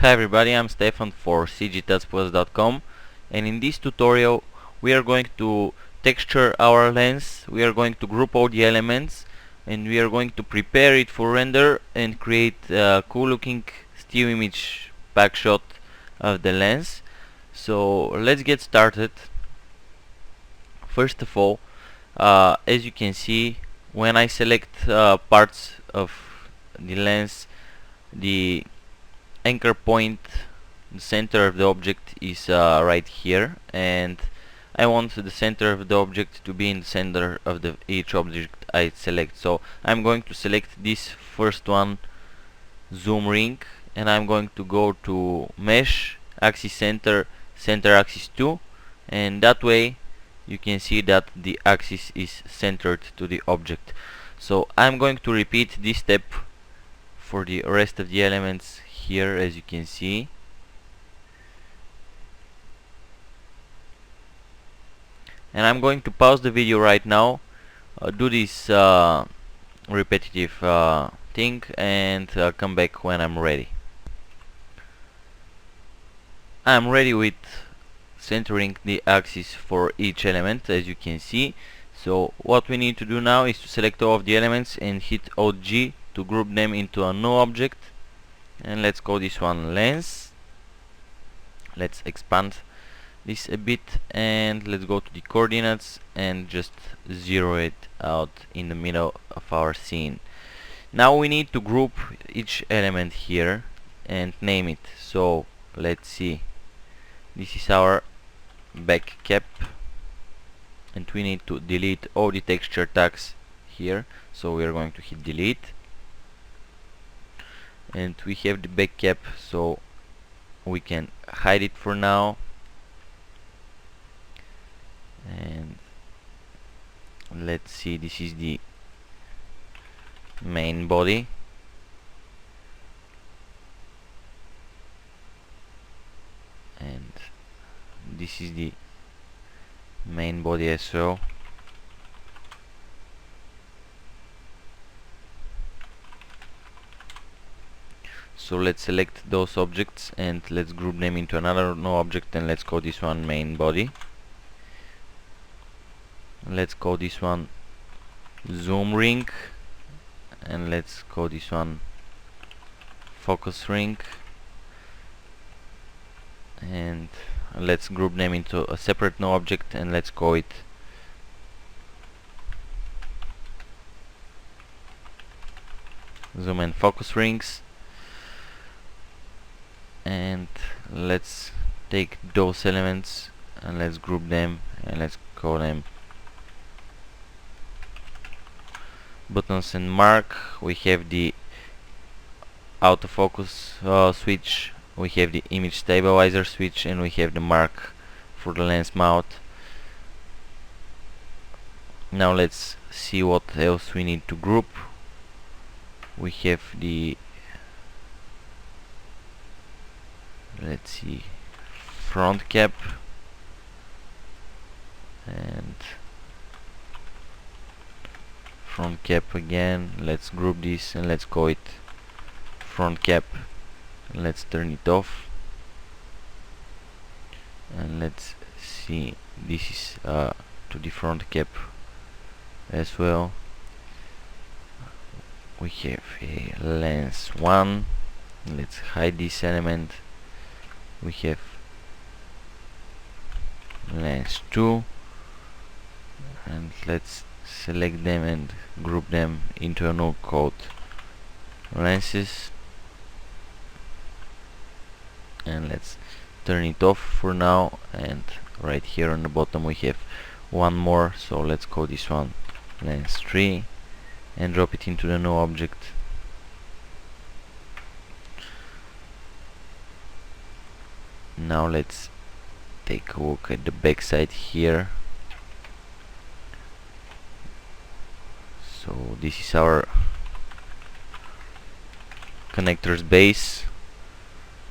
Hi everybody, I'm Stefan for cgtutsplus.com, and in this tutorial we are going to texture our lens, we are going to group all the elements, and we are going to prepare it for render and create a cool looking still image back shot of the lens. So let's get started. First of all, as you can see, when I select parts of the lens, the anchor point, the center of the object is right here, and I want the center of the object to be in the center of each object I select. So I'm going to select this first one, zoom ring, and I'm going to go to mesh, axis center, center axis 2, and that way you can see that the axis is centered to the object. So I'm going to repeat this step for the rest of the elements here, as you can see. And I'm going to pause the video right now, do this repetitive thing, and come back when I'm ready. I'm ready with centering the axis for each element, as you can see. So what we need to do now is to select all of the elements and hit Alt G to group them into a new object. And let's call this one lens. Let's expand this a bit, and let's go to the coordinates and just zero it out in the middle of our scene. Now we need to group each element here and name it. So let's see, this is our back cap, and we need to delete all the texture tags here, so we are going to hit delete. And we have the back cap, so we can hide it for now. And let's see, this is the main body, and this is the main body as well. So let's select those objects and let's group them into another new object, and let's call this one main body. Let's call this one zoom ring, and let's call this one focus ring, and let's group them into a separate new object, and let's call it zoom and focus rings. And let's take those elements and let's group them, and let's call them buttons and mark. We have the autofocus switch, we have the image stabilizer switch, and we have the mark for the lens mount. Now let's see what else we need to group. We have the, let's see, front cap, and front cap again. Let's group this and let's call it front cap, and let's turn it off. And let's see, this is to the front cap as well. We have a lens 1, let's hide this element. We have lens 2, and let's select them and group them into a new called lenses, and let's turn it off for now. And right here on the bottom we have one more, so let's call this one lens 3 and drop it into the new object. Now let's take a look at the back side here. So this is our connector's base,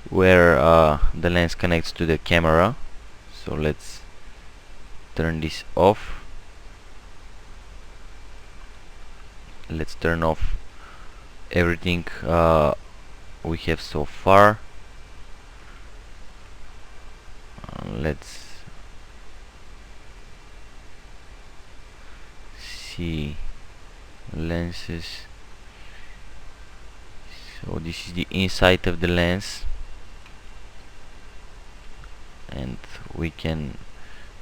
where the lens connects to the camera. So let's turn this off. Let's turn off everything we have so far. let's see lenses. So this is the inside of the lens, and we can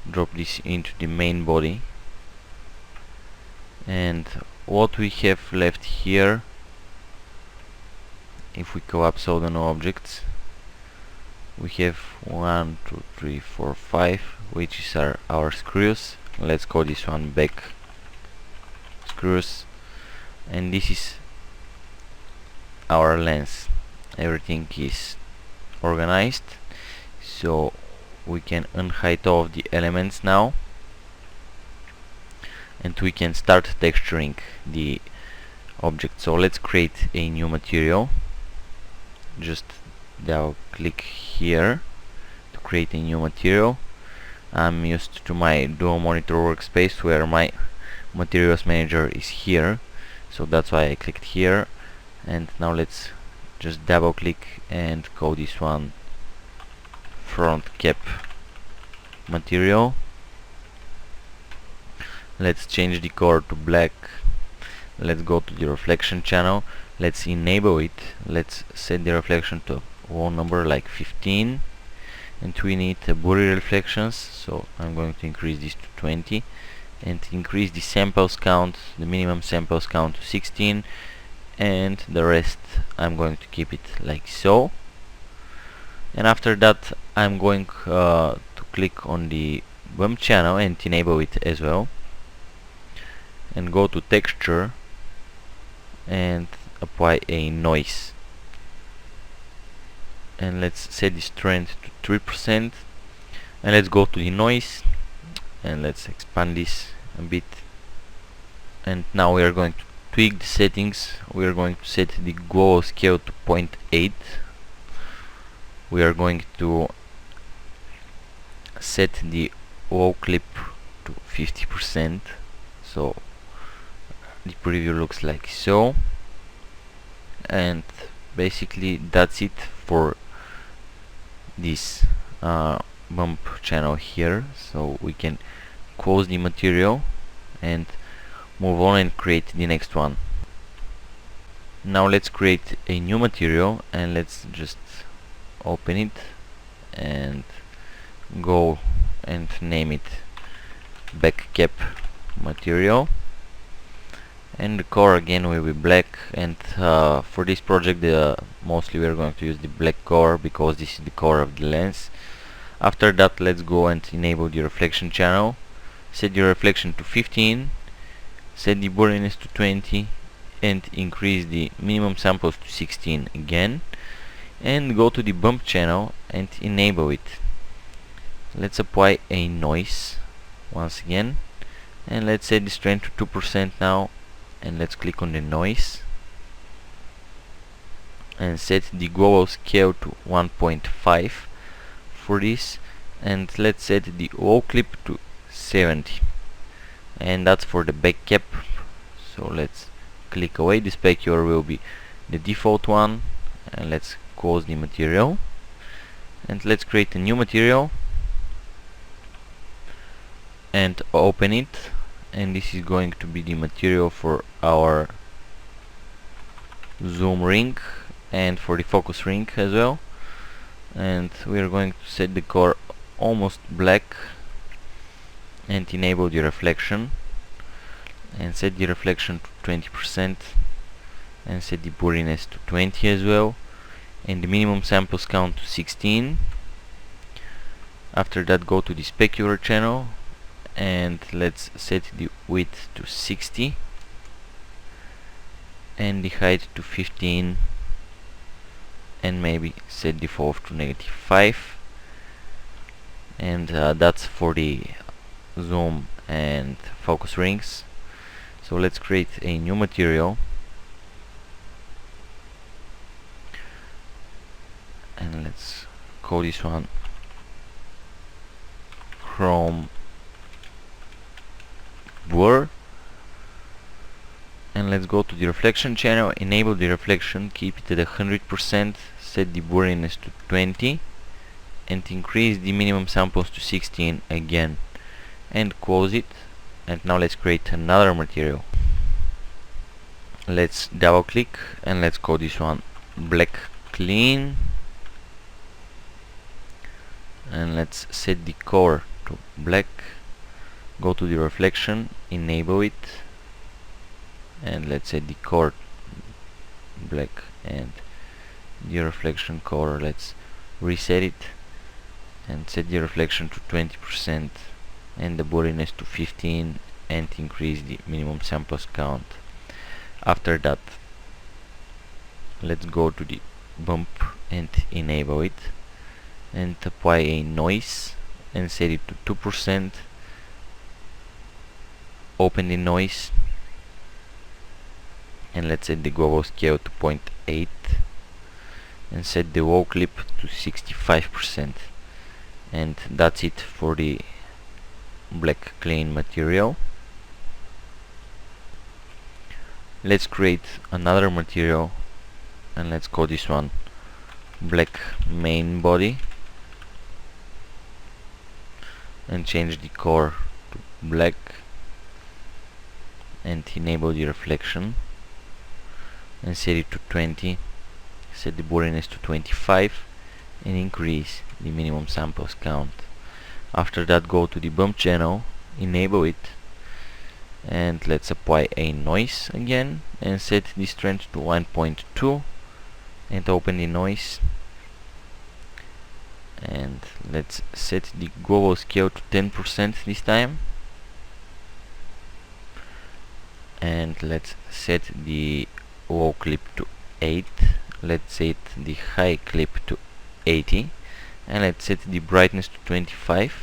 drop this into the main body. And what we have left here, if we collapse all the no objects, we have 1, 2, 3, 4, 5, which is our screws. Let's call this one back screws, and this is our lens. Everything is organized, so we can unhide all of the elements now, and we can start texturing the object. So let's create a new material. Just double click here to create a new material. I'm used to my dual monitor workspace where my materials manager is here, so that's why I clicked here. And now let's just double click and call this one front cap material. Let's change the color to black. Let's go to the reflection channel. Let's enable it. Let's set the reflection to a low number like 15, and we need blurry reflections, so I'm going to increase this to 20 and increase the samples count, the minimum samples count to 16, and the rest I'm going to keep it like so. And after that I'm going to click on the bump channel and enable it as well, and go to texture and apply a noise, and let's set the strength to 3%, and let's go to the noise and let's expand this a bit. And now we are going to tweak the settings. We are going to set the global scale to 0.8. We are going to set the low clip to 50%, so the preview looks like so. And basically that's it for this bump channel here. So we can close the material and move on and create the next one. Now let's create a new material, and let's just open it and go and name it back cap material, and the color again will be black. And for this project mostly we are going to use the black color because this is the color of the lens. After that, let's go and enable the reflection channel, set the reflection to 15, set the blurriness to 20, and increase the minimum samples to 16 again, and go to the bump channel and enable it. Let's apply a noise once again, and let's set the strength to 2% now, and let's click on the noise and set the global scale to 1.5 for this, and let's set the low clip to 70, and that's for the back cap. So let's click away. The specular will be the default one, and let's close the material, and let's create a new material and open it. And this is going to be the material for our zoom ring and for the focus ring as well. And we are going to set the color almost black and enable the reflection, and set the reflection to 20%, and set the blurriness to 20 as well, and the minimum samples count to 16. After that, go to the specular channel and let's set the width to 60 and the height to 15, and maybe set the fold to -5, and that's for the zoom and focus rings. So let's create a new material, and let's call this one chrome blur, and let's go to the reflection channel, enable the reflection, keep it at 100%, set the blurriness to 20, and increase the minimum samples to 16 again, and close it. And now let's create another material. Let's double click and let's call this one black clean, and let's set the color to black. Go to the reflection, enable it, and let's set the color black, and the reflection color, let's reset it and set the reflection to 20% and the blurriness to 15, and increase the minimum samples count. After that, let's go to the bump and enable it and apply a noise and set it to 2%. Open the noise and let's set the global scale to 0.8 and set the wall clip to 65%. And that's it for the black clean material. Let's create another material and let's call this one black main body, and change the color to black and enable the reflection and set it to 20, set the blurriness to 25 and increase the minimum samples count. After that, go to the bump channel, enable it, and let's apply a noise again and set the strength to 1.2 and open the noise, and let's set the global scale to 10% this time, and let's set the low clip to 8, let's set the high clip to 80, and let's set the brightness to 25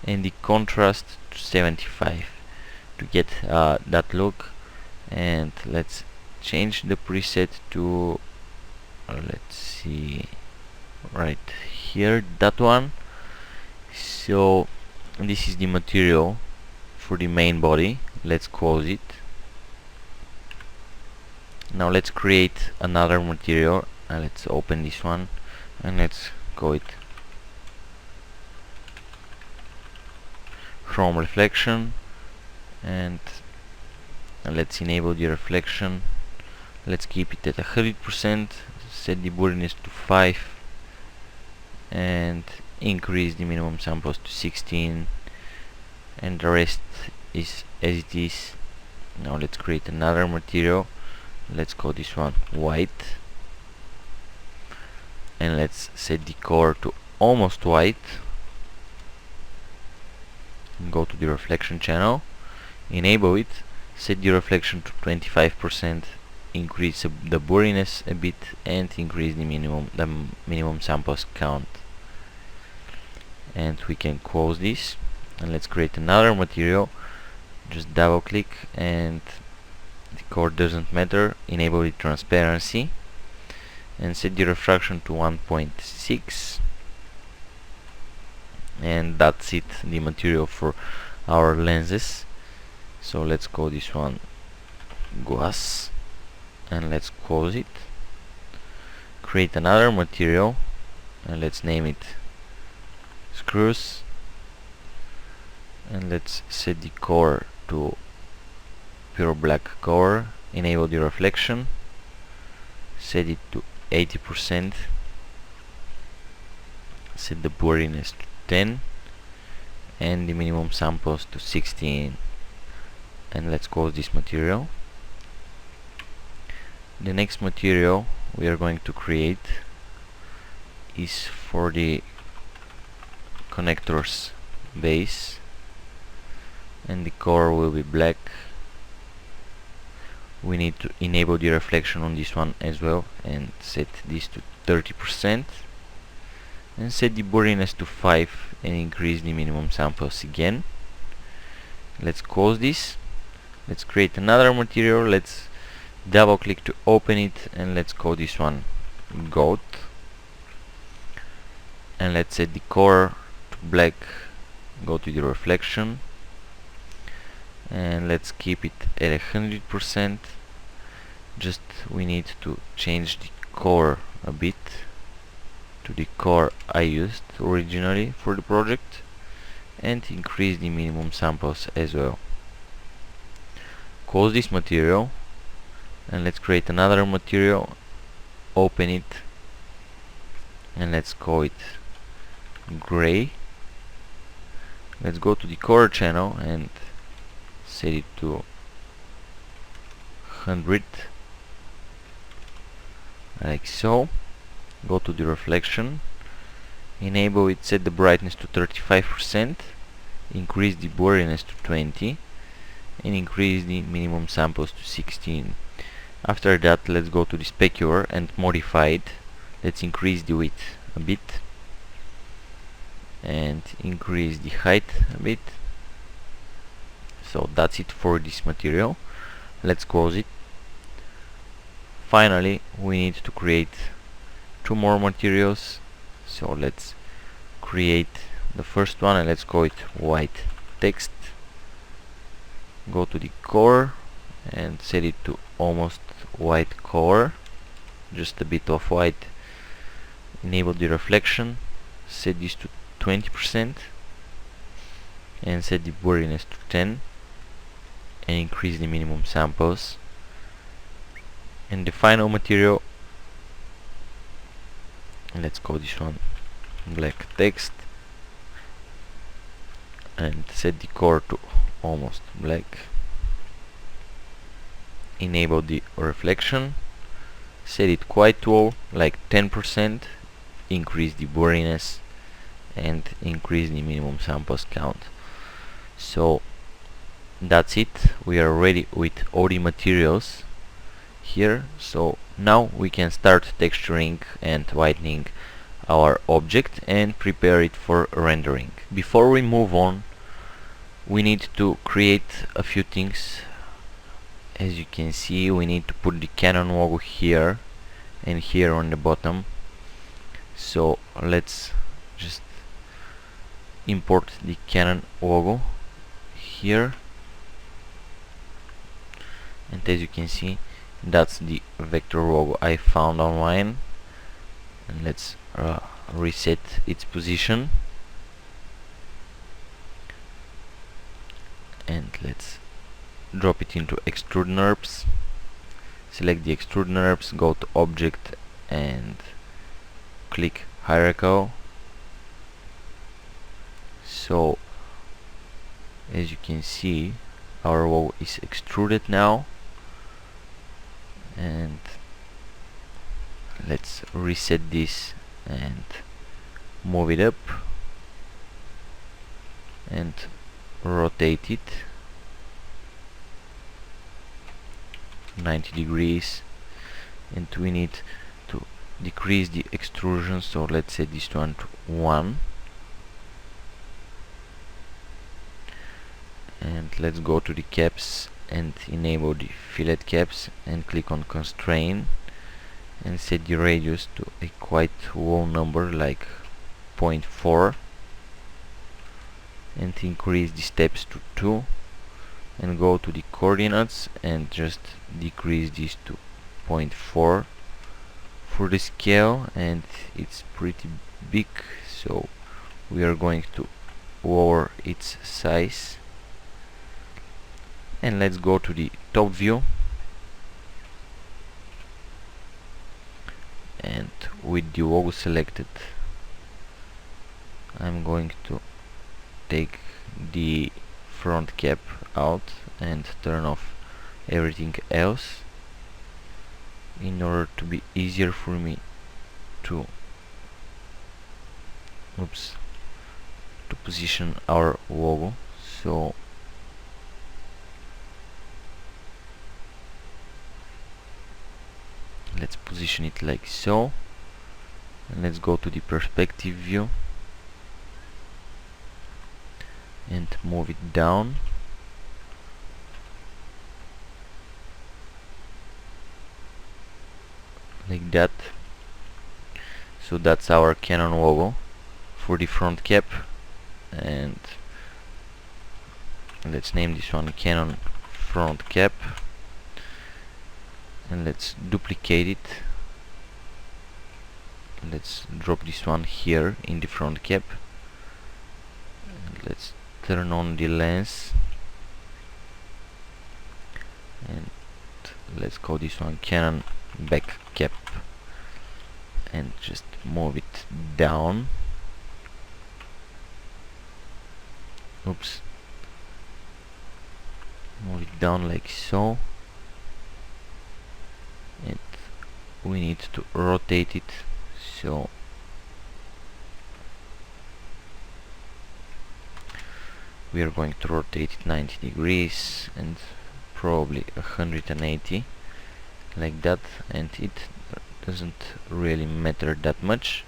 and the contrast to 75 to get that look. And let's change the preset to let's see, right here, that one. So this is the material for the main body. Let's close it. Now let's create another material, and let's open this one and let's call it chrome reflection, and let's enable the reflection. Let's keep it at 100%, set the blurriness to 5 and increase the minimum samples to 16, and the rest is as it is. Now let's create another material. Let's call this one white, and let's set the color to almost white. Go to the reflection channel, enable it, set the reflection to 25%, increase the blurriness a bit, and increase the minimum samples count. And we can close this, and let's create another material. Just double click, and the color doesn't matter, enable the transparency and set the refraction to 1.6, and that's it, the material for our lenses. So let's call this one glass, and let's close it. Create another material, and let's name it screws, and let's set the color to pure black color, enable the reflection, set it to 80%, set the blurriness to 10 and the minimum samples to 16, and let's close this material. The next material we are going to create is for the connectors base, and the color will be black. We need to enable the reflection on this one as well and set this to 30% and set the blurriness to 5 and increase the minimum samples again. Let's close this. Let's create another material. Let's double click to open it, and let's call this one gold, and let's set the color to black. Go to the reflection and let's keep it at 100%. Just we need to change the color a bit to the core I used originally for the project and increase the minimum samples as well. Close this material and let's create another material, open it, and let's call it gray. Let's go to the color channel and set it to 100, like so. Go to the reflection, enable it, set the brightness to 35%, increase the blurriness to 20, and increase the minimum samples to 16. After that, let's go to the specular and modify it. Let's increase the width a bit and increase the height a bit. So that's it for this material. Let's close it. Finally, we need to create two more materials. So let's create the first one and let's call it white text. Go to the color and set it to almost white color, just a bit of white. Enable the reflection, set this to 20% and set the blurriness to 10 and increase the minimum samples. And the final material, let's call this one black text and set the color to almost black. Enable the reflection, set it quite low, like 10%, increase the blurriness and increase the minimum samples count. So that's it, we are ready with all the materials here. So now we can start texturing and whitening our object and prepare it for rendering. Before we move on, we need to create a few things. As you can see, we need to put the Canon logo here and here on the bottom. So let's just import the Canon logo here, and as you can see, that's the vector logo I found online. And let's reset its position and let's drop it into extrude NURBS. Select the extrude NURBS, go to object and click hierarchical. So as you can see, our logo is extruded now, and let's reset this and move it up and rotate it 90 degrees, and we need to decrease the extrusion, so let's set this one to 1, and let's go to the caps and enable the fillet caps and click on constrain and set the radius to a quite low number like 0.4 and increase the steps to 2, and go to the coordinates and just decrease this to 0.4 for the scale, and it's pretty big, so we are going to lower its size. And let's go to the top view, and with the logo selected, I'm going to take the front cap out and turn off everything else in order to be easier for me to position our logo. So let's position it like so, and let's go to the perspective view and move it down like that. So that's our Canon logo for the front cap, and let's name this one Canon front cap, and let's duplicate it let's drop this one here in the front cap, and let's turn on the lens, and let's call this one Canon back cap, and just move it down. Oops. Move it down like so, and we need to rotate it, so we are going to rotate it 90 degrees and probably 180, like that, and it doesn't really matter that much.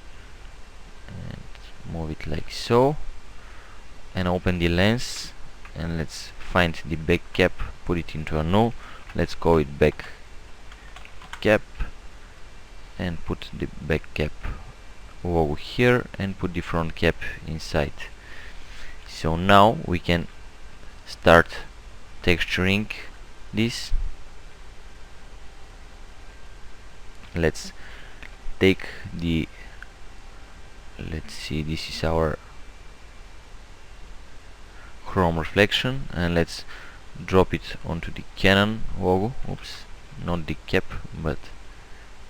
And move it like so, and open the lens, and let's find the back cap, put it into a null, let's call it back cap, and put the back cap over here, and put the front cap inside. So now we can start texturing this. Let's take the, let's see, this is our chrome reflection, and let's drop it onto the Canon logo. Oops, not the cap but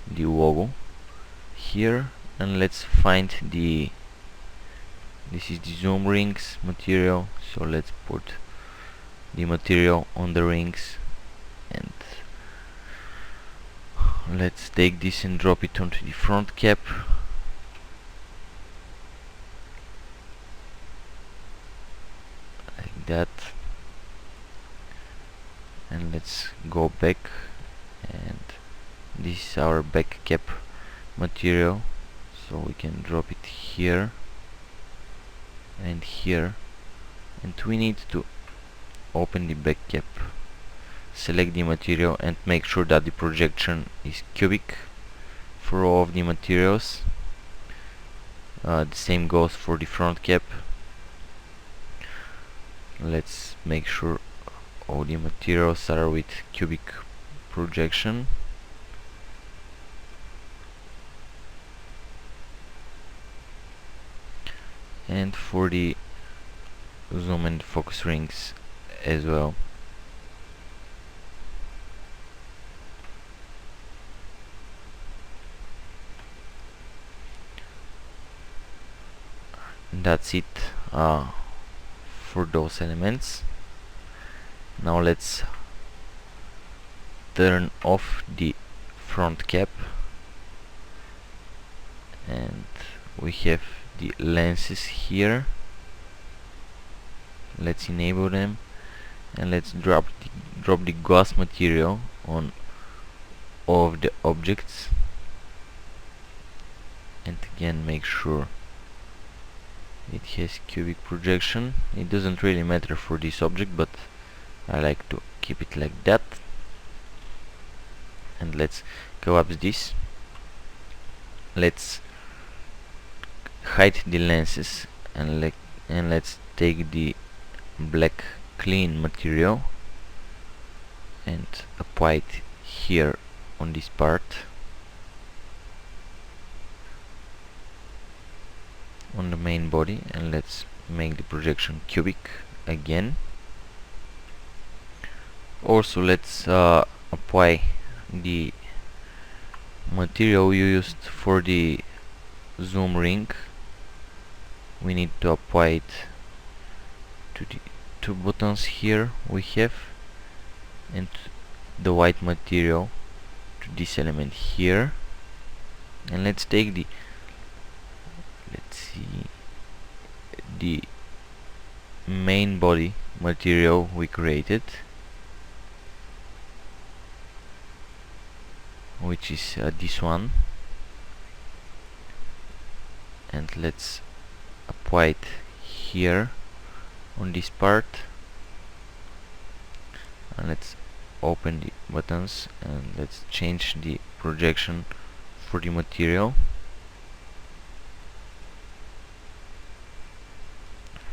the logo here, and let's find the, this is the zoom rings material, so let's put the material on the rings, and let's take this and drop it onto the front cap. Like that, and let's go back, and this is our back cap material, so we can drop it here and here, and we need to open the back cap, select the material, and make sure that the projection is cubic for all of the materials. The same goes for the front cap. Let's make sure all the materials are with cubic projection. And for the zoom and focus rings as well. That's it for those elements. Now let's turn off the front cap, and we have the lenses here. Let's enable them, and let's drop the glass material on all of the objects, and again make sure it has cubic projection. It doesn't really matter for this object, but I like to keep it like that. And let's collapse this. Let's hide the lenses, and let's take the black clean material and apply it here on this part, on the main body, and let's make the projection cubic again. Also, let's apply the material you used for the zoom ring. We need to apply it to the two buttons here we have, and the white material to this element here. And let's take the, let's see, the main body material we created, which is this one, and let's apply it here on this part, and let's open the buttons, and let's change the projection for the material,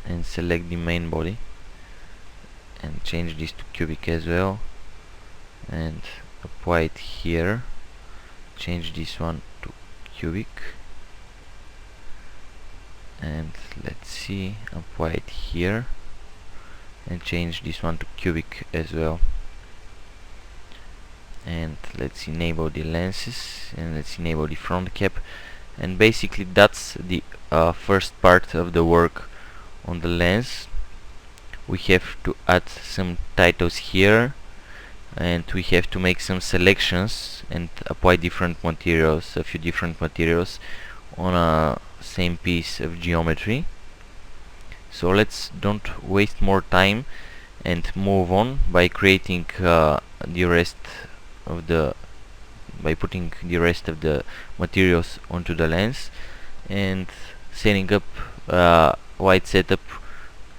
and select the main body and change this to cubic as well, and apply it here, change this one to cubic, and let's see, apply it here and change this one to cubic as well. And let's enable the lenses, and let's enable the front cap, and basically that's the first part of the work on the lens. We have to add some titles here, and we have to make some selections and apply different materials, a few different materials on a same piece of geometry. So let's don't waste more time and move on by creating the rest of the by putting the rest of the materials onto the lens and setting up white setup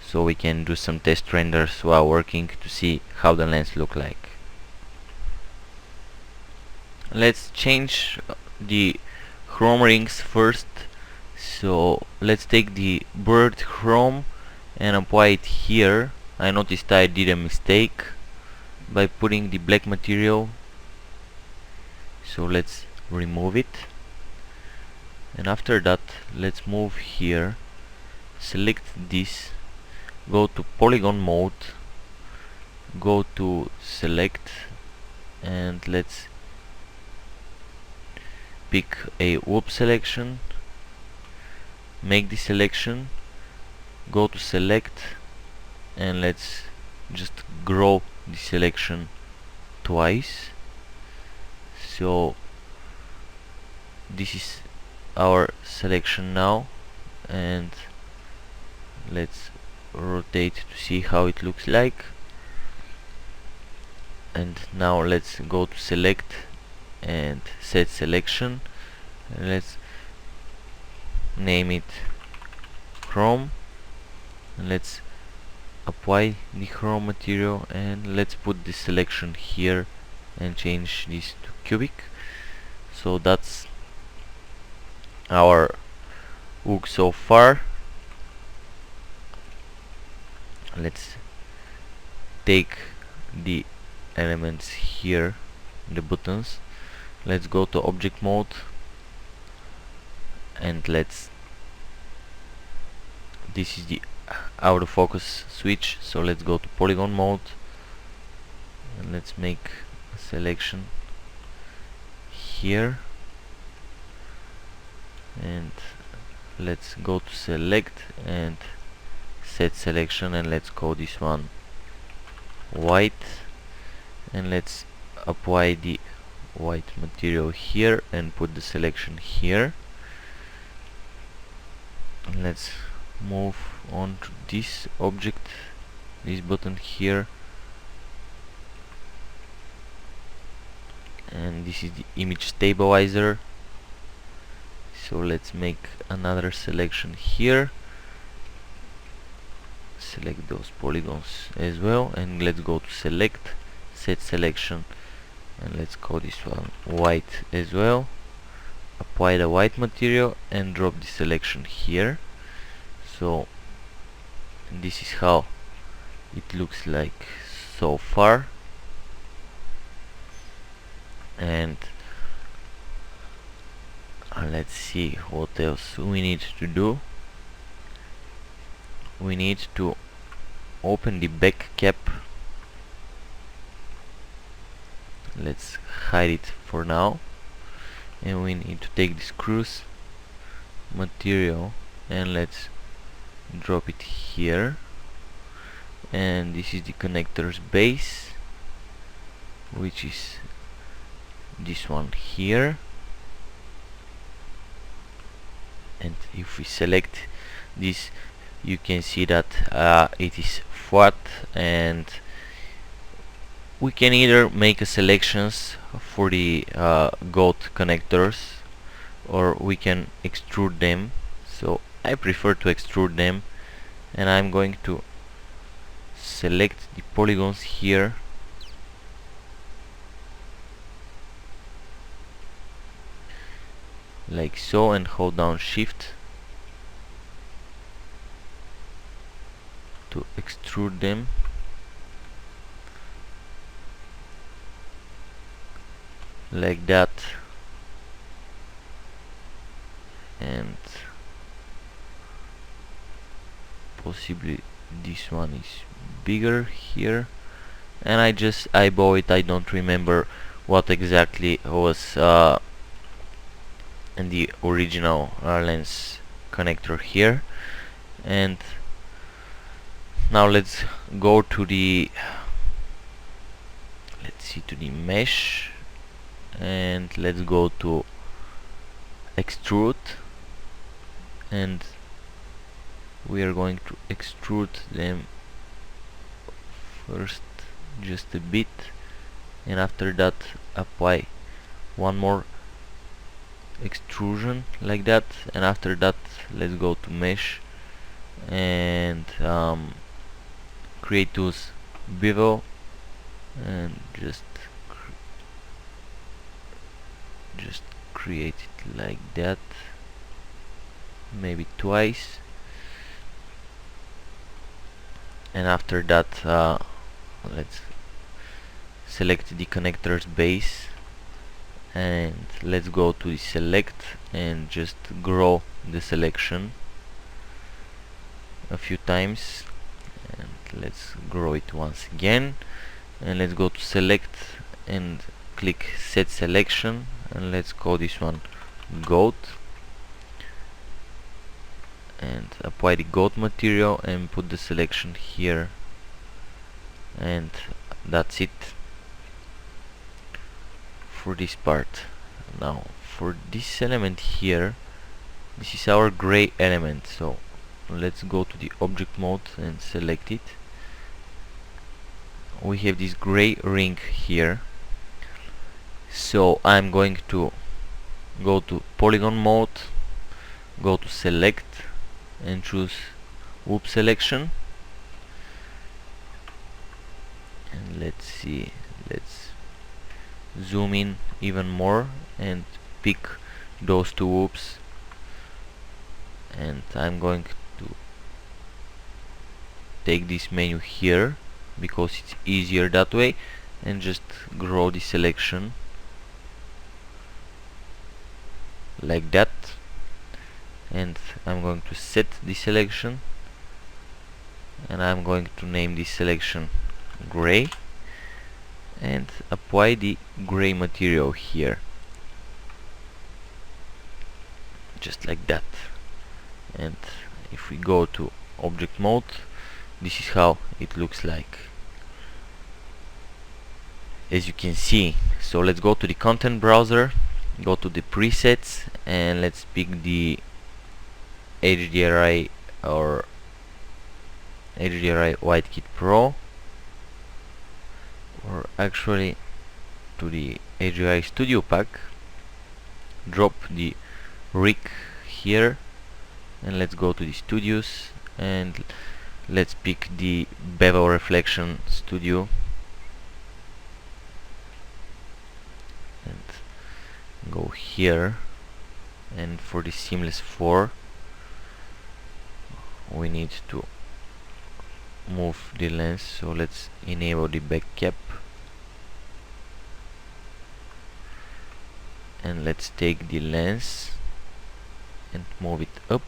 so we can do some test renders while working to see how the lens look like. Let's change the chrome rings first. So let's take the blurred chrome and apply it here. I noticed I did a mistake by putting the black material, so let's remove it, and after that let's move here, select this, go to polygon mode, go to select, and let's pick a whoop selection, make the selection, go to select, and let's just grow the selection twice. So this is our selection now, and let's rotate to see how it looks like. And now let's go to select and set selection, and let's name it chrome, and let's apply the chrome material, and let's put the selection here and change this to cubic. So that's our hook so far. Let's take the elements here, the buttons, let's go to object mode, and this is the autofocus switch, so let's go to polygon mode, and let's make a selection here, and let's go to select and set selection, and let's call this one white, and let's apply the white material here and put the selection here. And let's move on to this object, this button here, and this is the image stabilizer. So let's make another selection here, select those polygons as well, and let's go to select, set selection, and let's call this one white as well. Apply the white material and drop the selection here. So this is how it looks like so far. And let's see what else we need to do. We need to open the back cap. Let's hide it for now, and we need to take the screws material and let's drop it here, and this is the connector's base, which is this one here. And if we select this, you can see that it is flat, and we can either make a selections for the gold connectors, or we can extrude them. So I prefer to extrude them, and I'm going to select the polygons here, like so, and hold down shift to extrude them. Like that, and possibly this one is bigger here, and I just eyeball it. I don't remember what exactly was in the original lens connector here. And now let's go to the mesh, and let's go to extrude, and we are going to extrude them first just a bit, and after that apply one more extrusion like that, and after that let's go to mesh and create those bevel, and just create it like that, maybe twice, and after that let's select the connector's base, and let's go to the select and just grow the selection a few times, and let's grow it once again, and let's go to select and click set selection, and let's call this one goat, and apply the goat material and put the selection here, and that's it for this part. Now for this element here, this is our gray element, so let's go to the object mode and select it. We have this gray ring here, so I'm going to go to polygon mode, go to select and choose whoop selection, and let's see, let's zoom in even more and pick those two whoops, and I'm going to take this menu here because it's easier that way, and just grow the selection like that, and I'm going to set the selection, and I'm going to name this selection gray, and apply the gray material here just like that. And if we go to object mode, this is how it looks like, as you can see. So let's go to the content browser, go to the presets, and let's pick the HDRI or HDRI WhiteKit Pro, or actually to the HDRI Studio Pack, drop the rig here, and let's go to the studios, and let's pick the bevel reflection studio, and go here, and for the seamless 4 we need to move the lens, so let's enable the back cap, and let's take the lens and move it up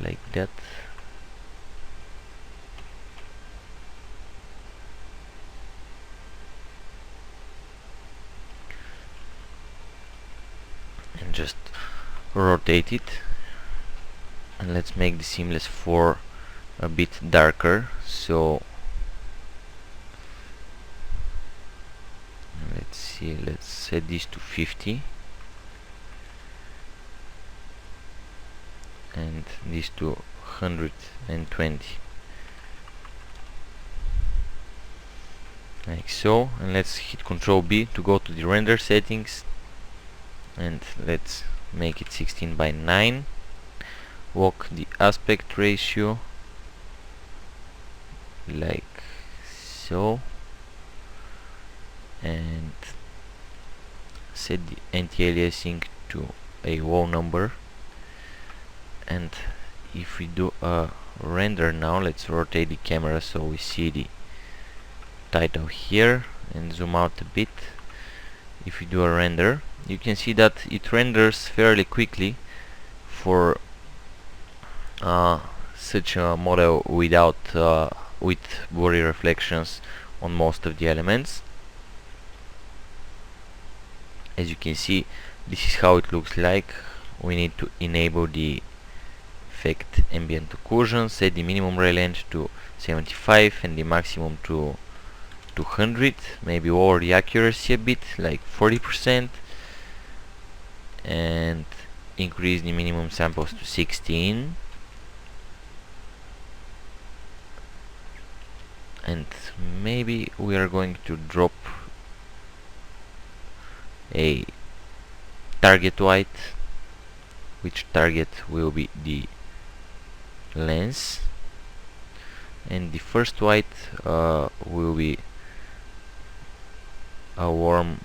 like that, and just rotate it, and let's make the seamless 4 a bit darker. So let's see, let's set this to 50 and this to 120, like so, and let's hit Ctrl B to go to the render settings, and let's make it 16:9, walk the aspect ratio like so, and set the anti-aliasing to a low number. And if we do a render now, let's rotate the camera so we see the title here, and zoom out a bit. If we do a render, you can see that it renders fairly quickly for such a model without with body reflections on most of the elements. As you can see, this is how it looks like. We need to enable the effect ambient occlusion, set the minimum ray length to 75 and the maximum to 200, maybe lower the accuracy a bit, like 40%, and increase the minimum samples to 16, and maybe we are going to drop a target white, which target will be the lens, and the first white will be a warm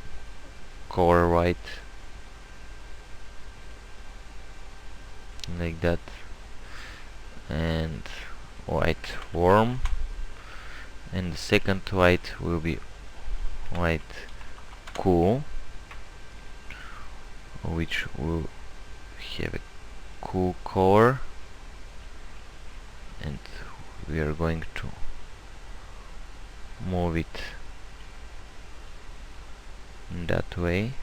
color white, like that, and white warm, and the second white will be white cool, which will have a cool color, and we are going to move it in that way.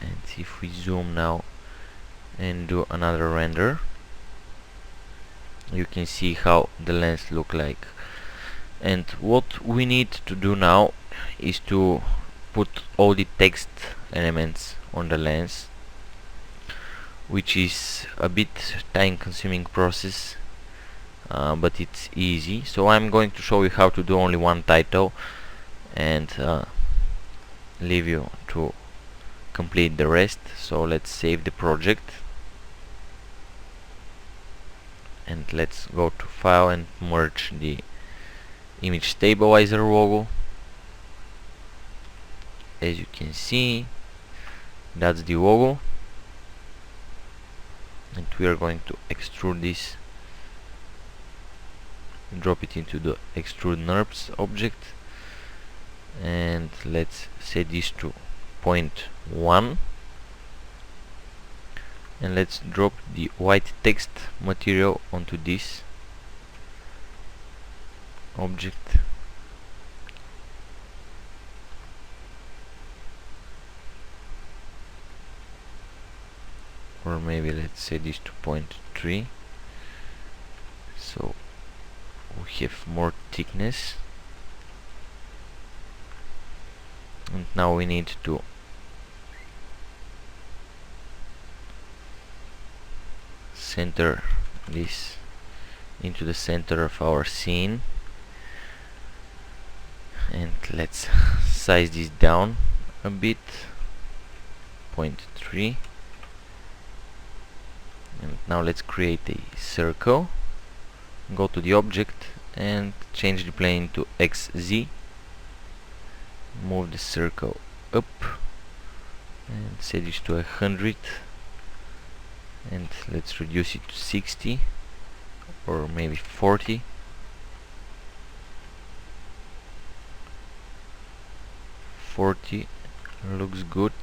And if we zoom now and do another render, you can see how the lens look like. And what we need to do now is to put all the text elements on the lens, which is a bit time consuming process, but it's easy. So I'm going to show you how to do only one title and leave you to complete the rest. So let's save the project and let's go to file and merge the image stabilizer logo. As you can see, that's the logo, and we are going to extrude this, drop it into the extrude NURBS object, and let's set this to 0.1, and let's drop the white text material onto this object, or maybe let's set this to 0.3, so we have more thickness. And now we need to center this into the center of our scene, and let's size this down a bit, 0.3, and now let's create a circle, go to the object and change the plane to XZ, move the circle up and set it to 100, and let's reduce it to 60 or maybe 40. Looks good.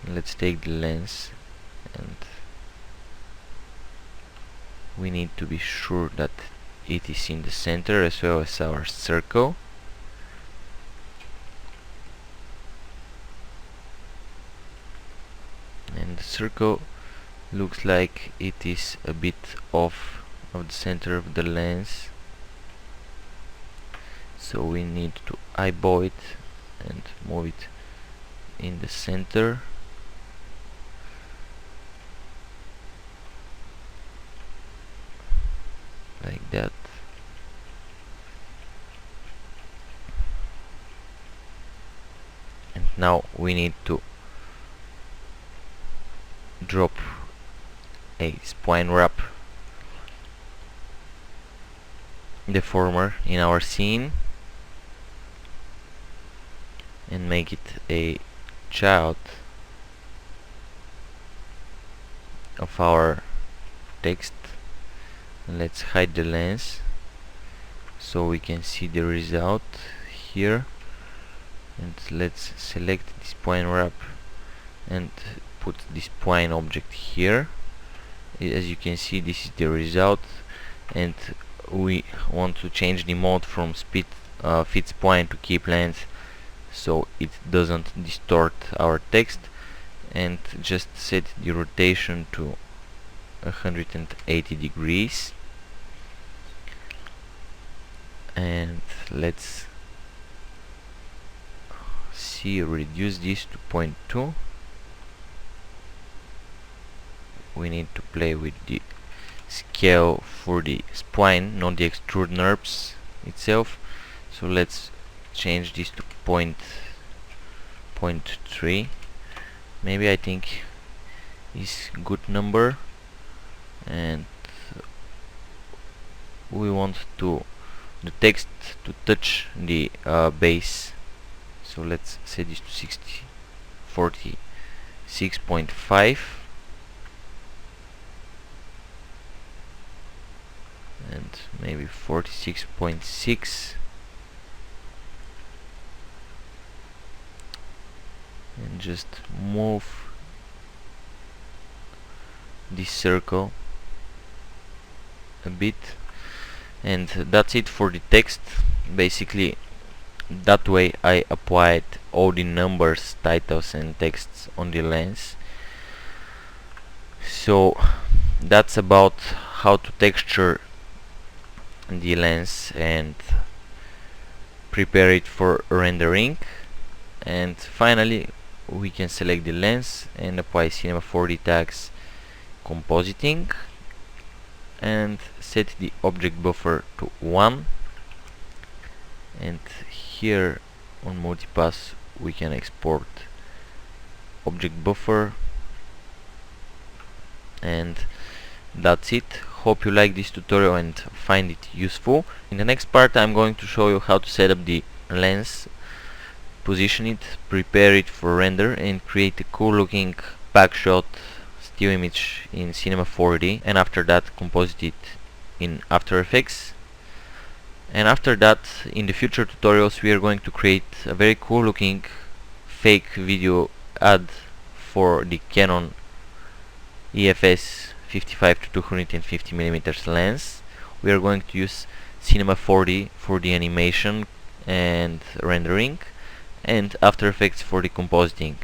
Let's take the lens, and we need to be sure that it is in the center as well as our circle. And the circle looks like it is a bit off of the center of the lens, so we need to eyeball it and move it in the center. Like that. And now we need to drop a spline wrap deformer in our scene and make it a child of our text. Let's hide the lens so we can see the result here, and let's select this point wrap and put this point object here. As you can see, this is the result, and we want to change the mode from fits point to keep length so it doesn't distort our text, and just set the rotation to 180 degrees, and let's see, reduce this to 0.2. We need to play with the scale for the spline, not the extrude NURBS itself, so let's change this to 0.3. maybe, I think is good number, and we want the text to touch the base, so let's set this to 46.5, and maybe 46.6, and just move this circle a bit, and that's it for the text. Basically, that way I applied all the numbers, titles and texts on the lens. So that's about how to texture the lens and prepare it for rendering. And finally, we can select the lens and apply Cinema 4D tags, compositing, and set the object buffer to 1, and here on multipass we can export object buffer, and that's it. Hope you like this tutorial and find it useful. In the next part I'm going to show you how to set up the lens, position it, prepare it for render, and create a cool looking backshot still image in Cinema 4D, and after that composite it in After Effects. And after that, in the future tutorials, we are going to create a very cool looking fake video ad for the Canon EFS 55-250mm lens. We are going to use Cinema 4D for the animation and rendering, and After Effects for the compositing.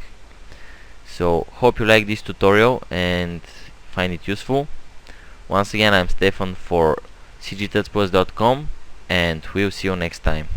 So hope you like this tutorial and find it useful. Once again, I'm Stefan for cgtutsplus.com, and we'll see you next time.